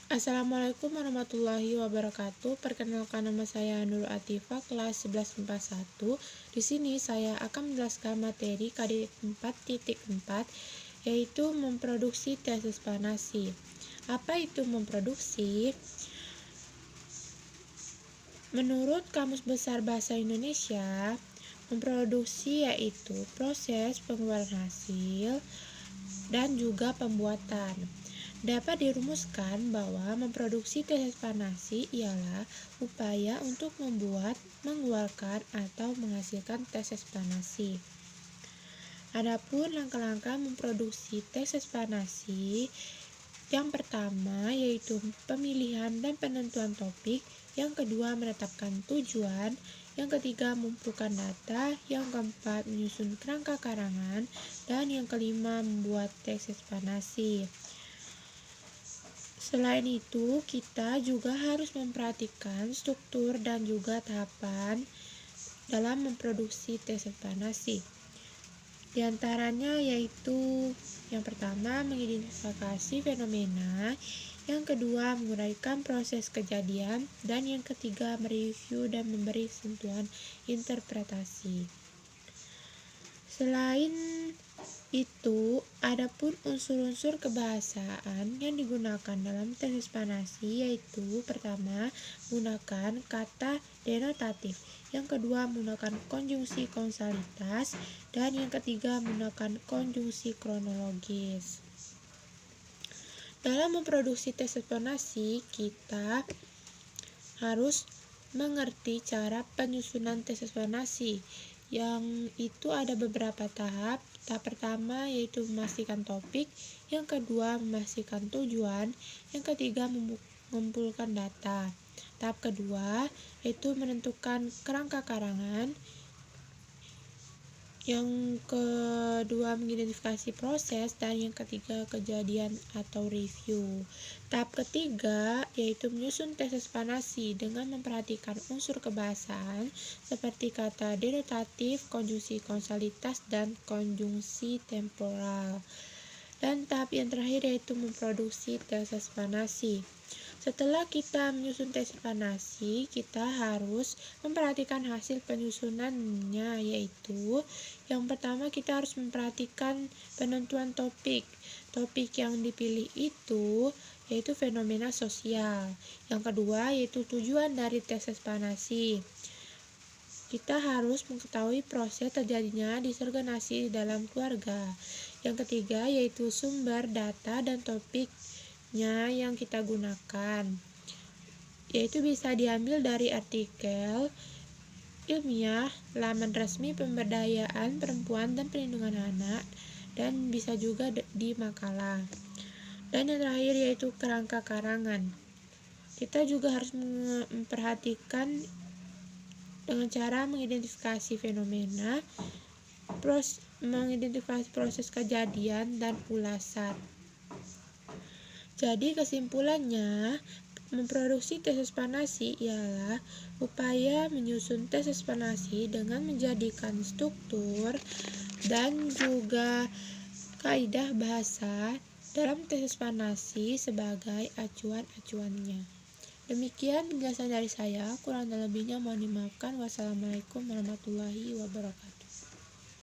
Assalamualaikum warahmatullahi wabarakatuh. Perkenalkan, nama saya Nurul Atifah, kelas 11 1. Di sini saya akan menjelaskan materi KD 4.4, yaitu memproduksi tesis panasi. Apa itu memproduksi? Menurut Kamus Besar Bahasa Indonesia, memproduksi yaitu proses pengeluaran hasil dan juga pembuatan. Dapat dirumuskan bahwa memproduksi tesis panasi ialah upaya untuk membuat, mengeluarkan, atau menghasilkan tesis panasi. Adapun langkah-langkah memproduksi tesis panasi, yang pertama yaitu pemilihan dan penentuan topik, yang kedua menetapkan tujuan, yang ketiga mengumpulkan data, yang keempat menyusun kerangka karangan, dan yang kelima membuat tesis panasi. Selain itu, kita juga harus memperhatikan struktur dan juga tahapan dalam memproduksi tesis panasi. Di antaranya yaitu yang pertama mengidentifikasi fenomena, yang kedua menguraikan proses kejadian, dan yang ketiga mereview dan memberi sentuhan interpretasi. Selain itu, adapun unsur-unsur kebahasaan yang digunakan dalam tesis panasi yaitu pertama, menggunakan kata denotatif, yang kedua menggunakan konjungsi kausalitas, dan yang ketiga menggunakan konjungsi kronologis. Dalam memproduksi tesis panasi, kita harus mengerti cara penyusunan tesis panasi, yang itu ada beberapa tahap. Tahap pertama yaitu memastikan topik, yang kedua memastikan tujuan, yang ketiga mengumpulkan data. Tahap kedua yaitu menentukan kerangka karangan, yang kedua mengidentifikasi proses, dan yang ketiga kejadian atau review. Tahap ketiga yaitu menyusun tesis panasi dengan memperhatikan unsur kebahasaan seperti kata denotatif, konjungsi kausalitas, dan konjungsi temporal. Dan tahap yang terakhir yaitu memproduksi tesis panasi. Setelah kita menyusun tesis panasi, kita harus memperhatikan hasil penyusunannya, yaitu yang pertama kita harus memperhatikan penentuan topik. Topik yang dipilih itu yaitu fenomena sosial. Yang kedua yaitu tujuan dari tesis panasi. Kita harus mengetahui proses terjadinya disorganisasi dalam keluarga. Yang ketiga yaitu sumber data dan topiknya yang kita gunakan, yaitu bisa diambil dari artikel ilmiah, laman resmi pemberdayaan perempuan dan perlindungan anak, dan bisa juga di makalah. Dan yang terakhir yaitu kerangka karangan. Kita juga harus memperhatikan dengan cara mengidentifikasi fenomena, mengidentifikasi proses kejadian, dan ulasan. Jadi kesimpulannya, memproduksi tesis panasi ialah upaya menyusun tesis panasi dengan menjadikan struktur dan juga kaidah bahasa dalam tesis panasi sebagai acuan-acuannya. Demikian penjelasan dari saya, kurang dan lebihnya mohon dimaafkan. Wassalamualaikum warahmatullahi wabarakatuh.